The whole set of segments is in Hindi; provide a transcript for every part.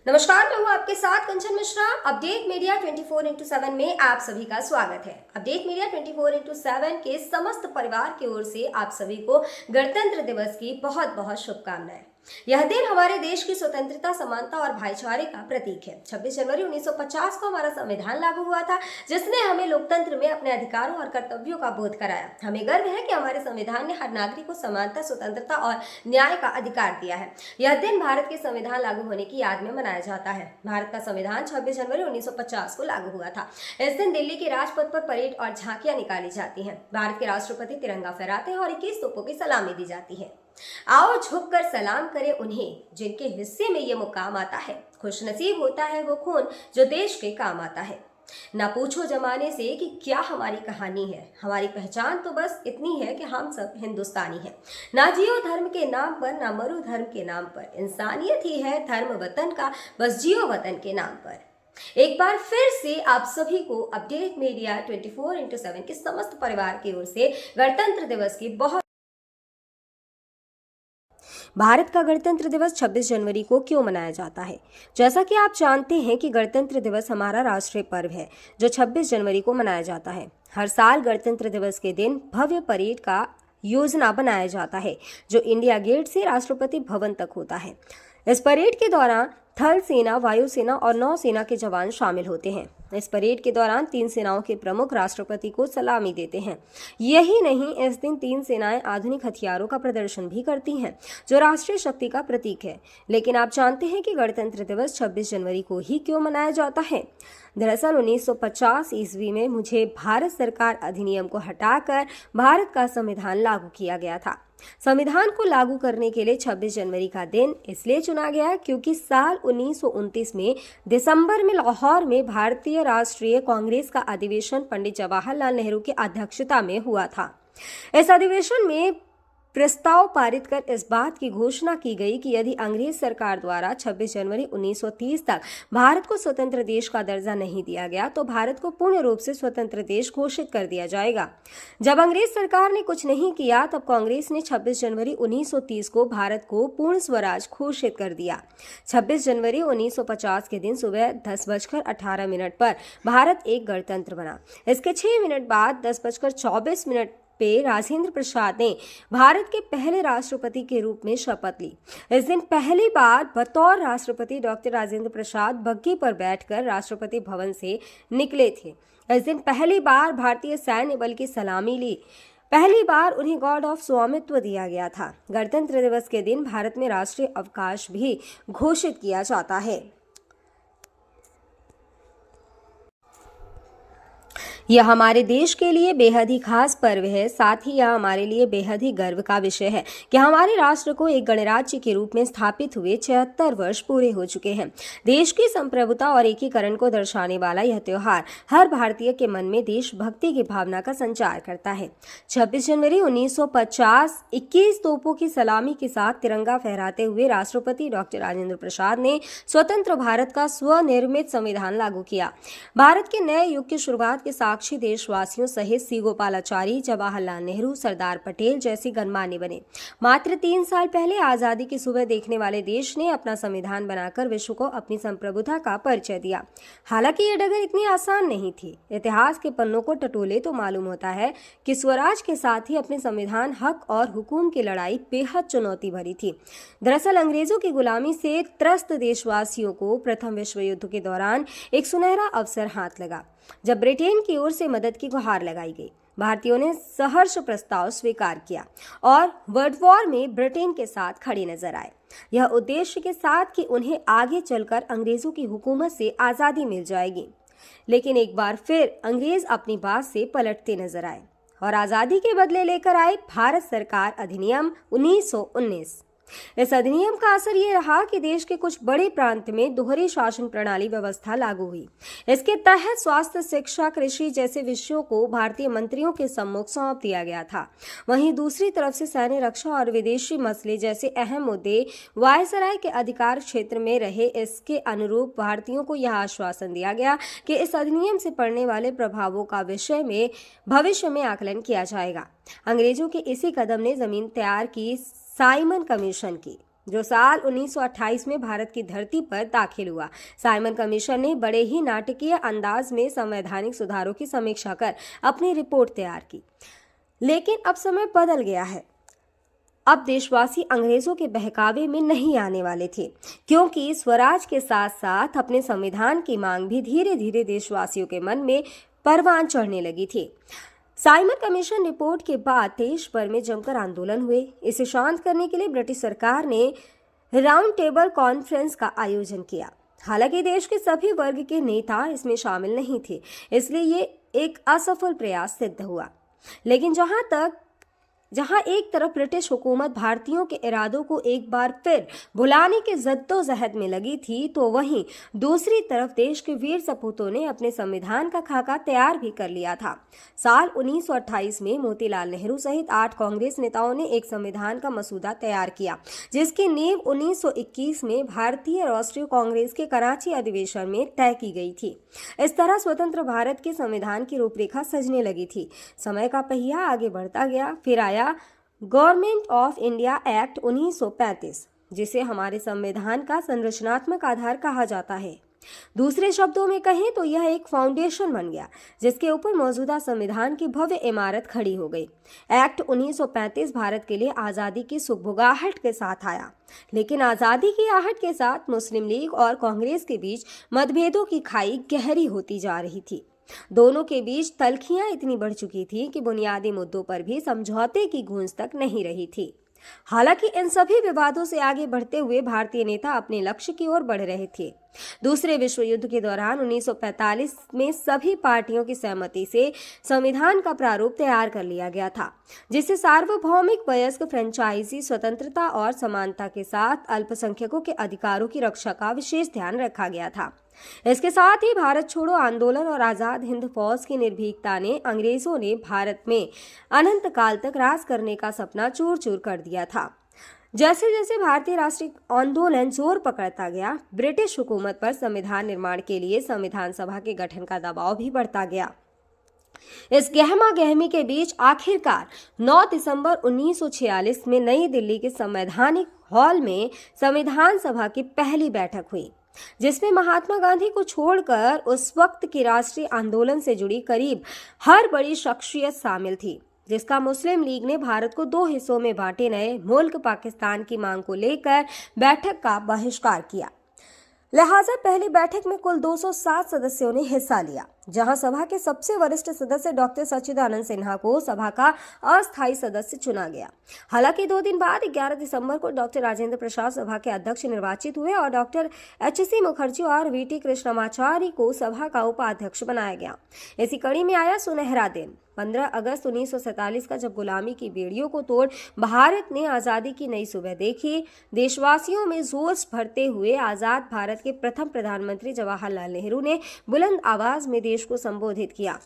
नमस्कार, मैं हूँ आपके साथ कंचन मिश्रा। अपडेट मीडिया 24x7 में आप सभी का स्वागत है। अपडेट मीडिया 24x7 के समस्त परिवार की ओर से आप सभी को गणतंत्र दिवस की बहुत बहुत शुभकामनाएं। यह दिन हमारे देश की स्वतंत्रता, समानता और भाईचारे का प्रतीक है। 26 जनवरी 1950 को हमारा संविधान लागू हुआ था, जिसने हमें लोकतंत्र में अपने अधिकारों और कर्तव्यों का बोध कराया। हमें गर्व है कि हमारे संविधान ने हर नागरिक को समानता, स्वतंत्रता और न्याय का अधिकार दिया है। यह दिन भारत के संविधान लागू होने की याद में मनाया जाता है। भारत का संविधान 26 जनवरी 1950 को लागू हुआ था। इस दिन दिल्ली के राजपथ पर परेड और झांकियां निकाली जाती हैं। भारत के राष्ट्रपति तिरंगा फहराते हैं और 21 तोपों की सलामी दी जाती है। आओ झुककर सलाम करें उन्हें जिनके हिस्से में ये मुकाम आता है। खुशनसीब होता है वो खून जो देश के काम आता है। ना पूछो जमाने से कि क्या हमारी कहानी है, हमारी पहचान तो बस इतनी है कि हम सब हिंदुस्तानी हैं। ना जियो धर्म के नाम पर, ना मरो धर्म के नाम पर, इंसानियत ही है धर्म वतन का, बस जियो वतन के नाम पर। एक बार फिर से आप सभी को अपडेट मीडिया 24x7 के समस्त परिवार की ओर से गणतंत्र दिवस की बहुत। भारत का गणतंत्र दिवस 26 जनवरी को क्यों मनाया जाता है? जैसा कि आप जानते हैं कि गणतंत्र दिवस हमारा राष्ट्रीय पर्व है जो 26 जनवरी को मनाया जाता है। हर साल गणतंत्र दिवस के दिन भव्य परेड का योजना बनाया जाता है जो इंडिया गेट से राष्ट्रपति भवन तक होता है। इस परेड के दौरान थल सेना, वायुसेना और नौसेना के जवान शामिल होते हैं। इस परेड के दौरान तीन सेनाओं के प्रमुख राष्ट्रपति को सलामी देते हैं। यही नहीं, इस दिन तीन सेनाएं आधुनिक हथियारों का प्रदर्शन भी करती हैं जो राष्ट्रीय शक्ति का प्रतीक है। लेकिन आप जानते हैं कि गणतंत्र दिवस 26 जनवरी को ही क्यों मनाया जाता है? दरअसल 1950 ईस्वी में मुझे भारत सरकार अधिनियम को हटाकर भारत का संविधान लागू किया गया था। संविधान को लागू करने के लिए 26 जनवरी का दिन इसलिए चुना गया क्योंकि साल 1929 में दिसंबर में लाहौर में भारतीय राष्ट्रीय कांग्रेस का अधिवेशन पंडित जवाहरलाल नेहरू की अध्यक्षता में हुआ था। इस अधिवेशन में प्रस्ताव पारित कर इस बात की घोषणा की गई कि यदि अंग्रेज सरकार द्वारा 26 जनवरी 1930 तक भारत को स्वतंत्र देश का दर्जा नहीं दिया गया तो भारत को पूर्ण रूप से स्वतंत्र देश घोषित कर दिया जाएगा। जब अंग्रेज सरकार ने कुछ नहीं किया तब कांग्रेस ने 26 जनवरी 1930 को भारत को पूर्ण स्वराज घोषित कर दिया। 26 जनवरी 1950 के दिन सुबह 10:18 पर भारत एक गणतंत्र बना। इसके 6 मिनट बाद 10:24 पे राजेंद्र प्रसाद ने भारत के पहले राष्ट्रपति के रूप में शपथ ली। इस दिन पहली बार बतौर राष्ट्रपति डॉक्टर राजेंद्र प्रसाद बग्घी पर बैठकर राष्ट्रपति भवन से निकले थे। इस दिन पहली बार भारतीय सैन्य बल की सलामी ली। पहली बार उन्हें गॉर्ड ऑफ स्वामित्व दिया गया था। गणतंत्र दिवस के दिन भारत में राष्ट्रीय अवकाश भी घोषित किया जाता है। यह हमारे देश के लिए बेहद ही खास पर्व है। साथ ही यह हमारे लिए बेहद ही गर्व का विषय है कि हमारे राष्ट्र को एक गणराज्य के रूप में स्थापित हुए 76 वर्ष पूरे हो चुके हैं। देश की संप्रभुता और एकीकरण को दर्शाने वाला यह त्योहार हर भारतीय के मन में देशभक्ति की भावना का संचार करता है। 26 जनवरी 1950 21 तोपों की सलामी के साथ तिरंगा फहराते हुए राष्ट्रपति डॉक्टर राजेंद्र प्रसाद ने स्वतंत्र भारत का स्वनिर्मित संविधान लागू किया। भारत के नए युग की शुरुआत के साक्षी देशवासियों सहित सी गोपालाचारी, जवाहरलाल नेहरू, सरदार पटेल जैसे गणमान्य बने। मात्र 3 साल पहले आजादी की सुबह देखने वाले देश ने अपना संविधान बनाकर विश्व को अपनी संप्रभुता का परिचय दिया। हालांकि ये डगर इतनी आसान नहीं थी। इतिहास के पन्नों को टटोले तो मालूम होता है कि स्वराज के साथ ही अपने संविधान, हक और हुकूम की लड़ाई बेहद चुनौती भरी थी। दरअसल अंग्रेजों की गुलामी से त्रस्त देशवासियों को प्रथम विश्व युद्ध के दौरान एक सुनहरा अवसर हाथ लगा जब ब्रिटेन की ओर से मदद की गुहार लगाई गई। भारतीयों ने सहर्ष प्रस्ताव स्वीकार किया और वर्ल्ड वॉर में ब्रिटेन के साथ खड़े नजर आए। यह उद्देश्य के साथ कि उन्हें आगे चलकर अंग्रेजों की हुकूमत से आजादी मिल जाएगी। लेकिन एक बार फिर अंग्रेज अपनी बात से पलटते नजर आए और आजादी के बदले लेकर आए भारत सरकार अधिनियम 1919। इस अधिनियम का असर ये रहा कि देश के कुछ बड़े प्रांत में दोहरी शासन प्रणाली व्यवस्था लागू हुई। इसके तहत स्वास्थ्य, शिक्षा, कृषि जैसे विषयों को भारतीय मंत्रियों के सम्मुख सौंप दिया गया था। वहीं दूसरी तरफ से सैन्य, रक्षा और विदेशी मसले जैसे अहम मुद्दे वायसराय के अधिकार क्षेत्र में रहे। इसके अनुरूप भारतीयों को यह आश्वासन दिया गया कि इस अधिनियम से पड़ने वाले प्रभावों का विषय में भविष्य में आकलन किया जाएगा। अंग्रेजों के इसी कदम ने जमीन तैयार की साइमन कमीशन की। जो साल 1928 में भारत की धरती पर दाखिल हुआ। साइमन कमीशन ने बड़े ही नाटकीय अंदाज में संवैधानिक सुधारों की समीक्षा कर अपनी रिपोर्ट तैयार की। लेकिन अब समय बदल गया है। अब देशवासी अंग्रेजों के बहकावे में नहीं आने वाले थे, क्योंकि स्वराज के साथ साथ अपने संविधान की मांग भी धीरे धीरे देशवासियों के मन में परवान चढ़ने लगी थी। साइमन कमीशन रिपोर्ट के बाद देश भर में जमकर आंदोलन हुए। इसे शांत करने के लिए ब्रिटिश सरकार ने राउंड टेबल कॉन्फ्रेंस का आयोजन किया। हालांकि देश के सभी वर्ग के नेता इसमें शामिल नहीं थे, इसलिए ये एक असफल प्रयास सिद्ध हुआ। लेकिन जहां एक तरफ ब्रिटिश हुकूमत भारतीयों के इरादों को एक बार फिर भुलाने के जद्दोजहद में लगी थी, तो वहीं दूसरी तरफ देश के वीर सपूतों ने अपने संविधान का खाका तैयार भी कर लिया था। साल 1928 में मोतीलाल नेहरू सहित 8 कांग्रेस नेताओं ने एक संविधान का मसूदा तैयार किया, जिसकी नींव 1921 में भारतीय राष्ट्रीय कांग्रेस के कराची अधिवेशन में तय की गई थी। इस तरह स्वतंत्र भारत के संविधान की रूपरेखा सजने लगी थी। समय का पहिया आगे बढ़ता गया। फिर आया गवर्नमेंट ऑफ इंडिया एक्ट 1935, जिसे हमारे संविधान का संरचनात्मक आधार कहा जाता है। दूसरे शब्दों में कहें तो यह एक फाउंडेशन बन गया, जिसके ऊपर मौजूदा संविधान की भव्य इमारत खड़ी हो गई। एक्ट 1935 भारत के लिए आज़ादी की सुगबुगाहट के साथ आया, लेकिन आज़ादी की आहट के साथ मुस्लिम लीग और कांग्रेस के बीच मतभेदों की खाई गहरी होती जा रही थी। दोनों के बीच तल्खियां इतनी बढ़ चुकी थी कि बुनियादी मुद्दों पर भी समझौते की गूंज तक नहीं रही थी। हालांकि इन सभी विवादों से आगे बढ़ते हुए भारतीय नेता अपने लक्ष्य की ओर बढ़ रहे थे। दूसरे विश्व युद्ध के दौरान 1945 में सभी पार्टियों की सहमति से संविधान का प्रारूप तैयार कर लिया गया था, जिसे सार्वभौमिक वयस्क फ्रेंचाइजी स्वतंत्रता और समानता के साथ अल्पसंख्यकों के अधिकारों की रक्षा का विशेष ध्यान रखा गया था। इसके साथ ही भारत छोड़ो आंदोलन और आजाद हिंद फौज की निर्भीकता ने अंग्रेजों ने भारत में अनंत काल तक राज करने का सपना चूर चूर कर दिया था। जैसे जैसे भारतीय राष्ट्रीय आंदोलन जोर पकड़ता गया, ब्रिटिश हुकूमत पर संविधान निर्माण के लिए संविधान सभा के गठन का दबाव भी बढ़ता गया। इस गहमा गहमी के बीच आखिरकार 9 दिसंबर 1946 में नई दिल्ली के संवैधानिक हॉल में संविधान सभा की पहली बैठक हुई, जिसमें महात्मा गांधी को छोड़कर उस वक्त के राष्ट्रीय आंदोलन से जुड़ी करीब हर बड़ी शख्सियत शामिल थी, जिसका मुस्लिम लीग ने भारत को 2 हिस्सों में बांटे नए मुल्क पाकिस्तान की मांग को लेकर बैठक का बहिष्कार किया। लिहाजा पहली बैठक में कुल 207 सदस्यों ने हिस्सा लिया, जहां सभा के सबसे वरिष्ठ सदस्य डॉक्टर सच्चिदानंद सिन्हा को सभा का अस्थायी सदस्य चुना गया। हालांकि 2 दिन बाद 11 दिसंबर को डॉक्टर राजेंद्र प्रसाद सभा के अध्यक्ष निर्वाचित हुए और डॉक्टर एच.सी. मुखर्जी और वी.टी. कृष्णमाचारी को सभा का उपाध्यक्ष बनाया गया। इसी कड़ी में आया सुनहरा दिन 15 अगस्त 1947 का, जब गुलामी की बेड़ियों को तोड़ भारत ने आज़ादी की नई सुबह देखी। देशवासियों में जोश भरते हुए आज़ाद भारत के प्रथम प्रधानमंत्री जवाहरलाल नेहरू ने बुलंद आवाज में देश को संबोधित किया।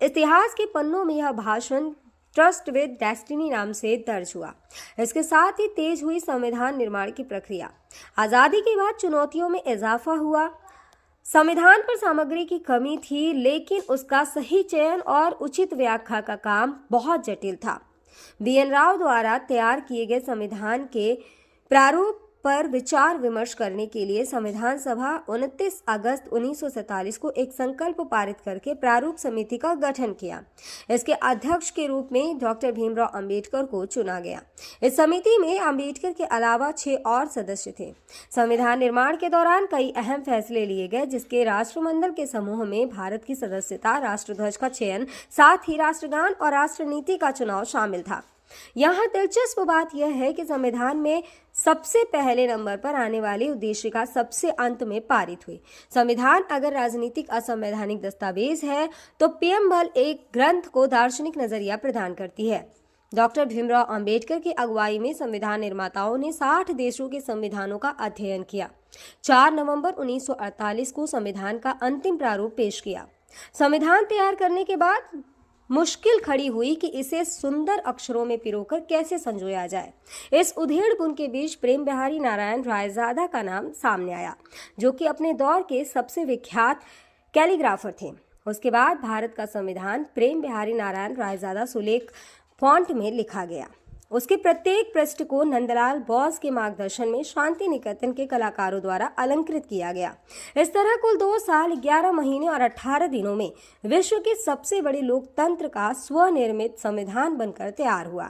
इतिहास के पन्नों में यह भाषण ट्रस्ट विद डेस्टिनी नाम से दर्ज हुआ। इसके साथ ही तेज हुई संविधान निर्माण की प्रक्रिया। आज़ादी के बाद चुनौतियों में इजाफा हुआ। संविधान पर सामग्री की कमी थी, लेकिन उसका सही चयन और उचित व्याख्या का काम बहुत जटिल था। बी.एन. राव द्वारा तैयार किए गए संविधान के प्रारूप पर विचार विमर्श करने के लिए संविधान सभा 29 अगस्त 1947 को एक संकल्प पारित करके प्रारूप समिति का गठन किया। इसके अध्यक्ष के रूप में डॉक्टर भीमराव अंबेडकर को चुना गया। इस समिति में अंबेडकर के अलावा 6 और सदस्य थे। संविधान निर्माण के दौरान कई अहम फैसले लिए गए, जिसके राष्ट्रमंडल के समूह में भारत की सदस्यता, राष्ट्रध्वज का चयन, साथ ही राष्ट्रगान और राष्ट्रनीति का चुनाव शामिल था। यहाँ दिलचस्प बात यह है कि संविधान में सबसे पहले नंबर पर आने वाली उद्देशिका सबसे अंत में पारित हुई। संविधान अगर राजनीतिक असंवैधानिक दस्तावेज है, तो पीएमएल एक ग्रंथ को दार्शनिक नजरिया प्रदान करती है। डॉक्टर भीमराव अंबेडकर की अगुवाई में संविधान निर्माताओं ने 60 देशों के संविधानों का अध्ययन किया। 4 नवंबर 1948 को संविधान का अंतिम प्रारूप पेश किया। संविधान तैयार करने के बाद मुश्किल खड़ी हुई कि इसे सुंदर अक्षरों में पिरोकर कैसे संजोया जाए। इस उधेड़-बुन के बीच प्रेम बिहारी नारायण रायजादा का नाम सामने आया, जो कि अपने दौर के सबसे विख्यात कैलीग्राफर थे। उसके बाद भारत का संविधान प्रेम बिहारी नारायण रायजादा सुलेख फॉन्ट में लिखा गया। उसके प्रत्येक पृष्ठ को नंदलाल बोस के मार्गदर्शन में शांति निकेतन के कलाकारों द्वारा अलंकृत किया गया। इस तरह कुल 2 साल 11 महीने और 18 दिनों में विश्व के सबसे बड़े लोकतंत्र का स्वनिर्मित संविधान बनकर तैयार हुआ।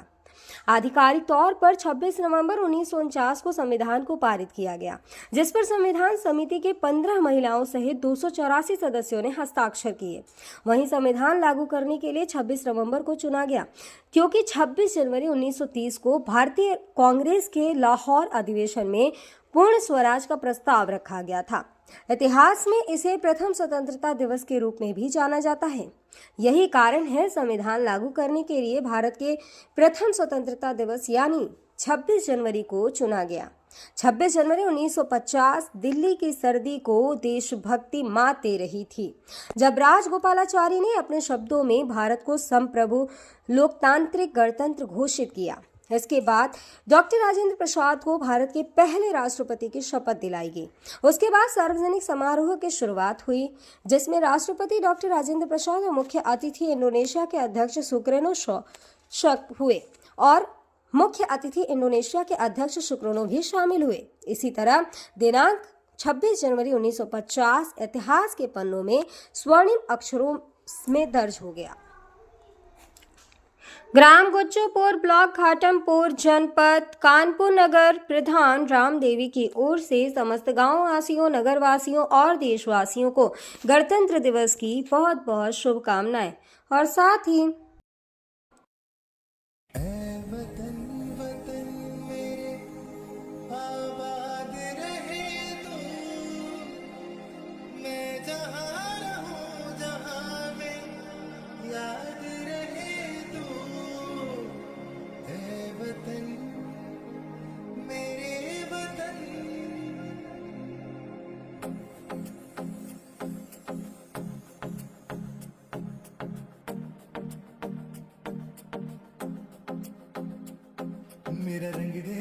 आधिकारिक तौर पर 26 नवंबर 1949 को संविधान को पारित किया गया, जिस पर संविधान समिति के 15 महिलाओं सहित 284 सदस्यों ने हस्ताक्षर किए। वहीं संविधान लागू करने के लिए 26 नवंबर को चुना गया, क्योंकि 26 जनवरी 1930 को भारतीय कांग्रेस के लाहौर अधिवेशन में पूर्ण स्वराज का प्रस्ताव रखा गया था। इतिहास में इसे प्रथम स्वतंत्रता दिवस के रूप में भी जाना जाता है। यही कारण है संविधान लागू करने के लिए भारत के प्रथम स्वतंत्रता दिवस यानी 26 जनवरी को चुना गया। 26 जनवरी 1950 दिल्ली की सर्दी को देशभक्ति मात दे रही थी, जब राजगोपालाचारी ने अपने शब्दों में भारत को संप्रभु लोकतांत्रिक गणतंत्र घोषित किया। इसके बाद डॉक्टर राजेंद्र प्रसाद को भारत के पहले राष्ट्रपति की शपथ दिलाई गई। उसके बाद सार्वजनिक समारोह की शुरुआत हुई, जिसमें राष्ट्रपति डॉक्टर राजेंद्र प्रसाद और मुख्य अतिथि इंडोनेशिया के अध्यक्ष सुकर्नो हुए और मुख्य अतिथि इंडोनेशिया के अध्यक्ष सुकर्नो भी शामिल हुए। इसी तरह दिनांक 26 जनवरी 1950 इतिहास के पन्नों में स्वर्णिम अक्षरों में दर्ज हो गया। ग्राम गुज्जोपुर, ब्लॉक घाटमपुर, जनपद कानपुर नगर प्रधान रामदेवी की ओर से समस्त गांव वासियों, नगर वासियों और देशवासियों को गणतंत्र दिवस की बहुत बहुत शुभकामनाएं। और साथ ही मेरा रंग दे,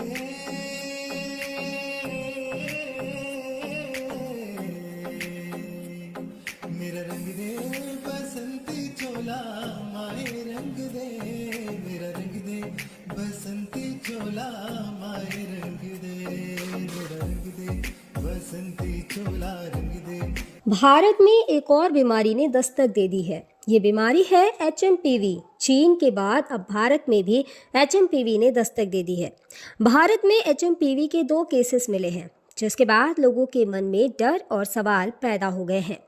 मेरा रंग दे बसंती चोला, माए रंग दे, मेरा रंग दे बसंती चोला, माए रंग दे, मेरा रंग दे बसंती चोला, रंग दे। भारत में एक और बीमारी ने दस्तक दे दी है। ये बीमारी है HMPV। चीन के बाद अब भारत में भी HMPV ने दस्तक दे दी है। भारत में HMPV के 2 केसेस मिले हैं, जिसके बाद लोगों के मन में डर और सवाल पैदा हो गए हैं।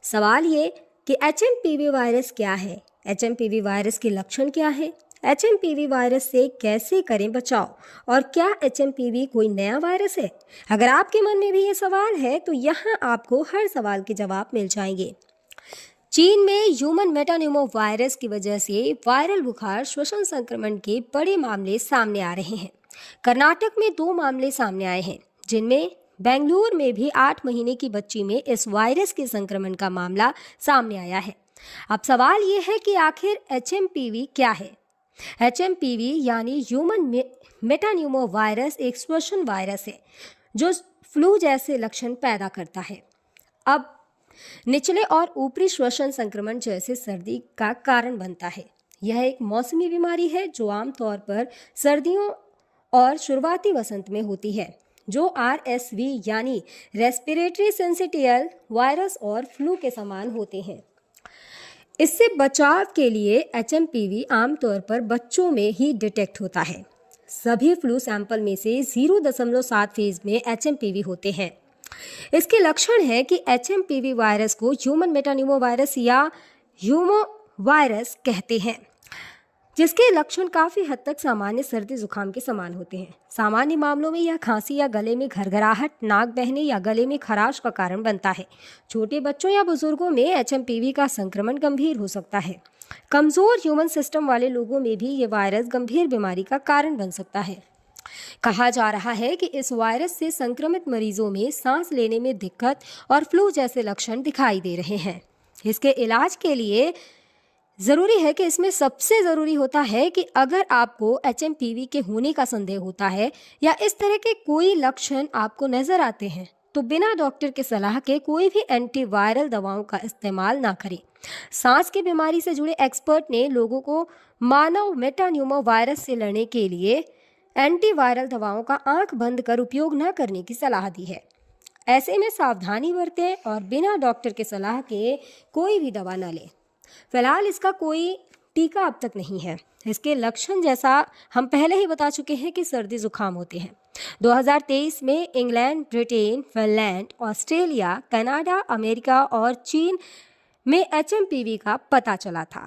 सवाल ये कि HMPV वायरस क्या है, HMPV वायरस के लक्षण क्या है, HMPV वायरस से कैसे करें बचाव, और क्या HMPV कोई नया वायरस है? अगर आपके मन में भी ये सवाल है तो यहाँ आपको हर सवाल के जवाब मिल जाएंगे। चीन में ह्यूमन मेटान्यूमो वायरस की वजह से वायरल बुखार श्वसन संक्रमण के बड़े मामले सामने आ रहे हैं। कर्नाटक में 2 मामले सामने आए हैं, जिनमें बेंगलुरु में भी 8 महीने की बच्ची में इस वायरस के संक्रमण का मामला सामने आया है। अब सवाल ये है कि आखिर HMPV क्या है? HMPV यानी ह्यूमन मेटान्यूमो वायरस एक श्वसन वायरस है जो फ्लू जैसे लक्षण पैदा करता है। अब निचले और ऊपरी श्वसन संक्रमण जैसे सर्दी का कारण बनता है। यह एक मौसमी बीमारी है जो आमतौर पर सर्दियों और शुरुआती वसंत में होती है, जो RSV यानी रेस्पिरेटरी सिंसिटियल वायरस और फ्लू के समान होते हैं। इससे बचाव के लिए HMPV आमतौर पर बच्चों में ही डिटेक्ट होता है। सभी फ्लू सैंपल में से 0.7 फीसद में HMPV होते हैं। इसके लक्षण है कि HMPV वायरस को ह्यूमन मेटान्यूमो वायरस या ह्यूमो वायरस कहते हैं, जिसके लक्षण काफ़ी हद तक सामान्य सर्दी जुकाम के समान होते हैं। सामान्य मामलों में यह खांसी या गले में घरघराहट, नाक बहने या गले में खराश का कारण बनता है। छोटे बच्चों या बुजुर्गों में HMPV का संक्रमण गंभीर हो सकता है। कमज़ोर ह्यूमन सिस्टम वाले लोगों में भी ये वायरस गंभीर बीमारी का कारण बन सकता है। कहा जा रहा है कि इस वायरस से संक्रमित मरीजों में सांस लेने में दिक्कत और फ्लू जैसे लक्षण दिखाई दे रहे हैं। इसके इलाज के लिए ज़रूरी है कि इसमें सबसे ज़रूरी होता है कि अगर आपको HMPV के होने का संदेह होता है या इस तरह के कोई लक्षण आपको नज़र आते हैं तो बिना डॉक्टर के सलाह के कोई भी एंटीवायरल दवाओं का इस्तेमाल ना करें। सांस की बीमारी से जुड़े एक्सपर्ट ने लोगों को मानव मेटान्यूमो वायरस से लड़ने के लिए एंटीवायरल दवाओं का आंख बंद कर उपयोग न करने की सलाह दी है। ऐसे में सावधानी बरतें और बिना डॉक्टर के सलाह के कोई भी दवा न लें। फिलहाल इसका कोई टीका अब तक नहीं है। इसके लक्षण जैसा हम पहले ही बता चुके हैं कि सर्दी जुकाम होते हैं। 2023 में England, Britain, Finland, Australia, Canada, America और चीन में HMPV का पता चला था।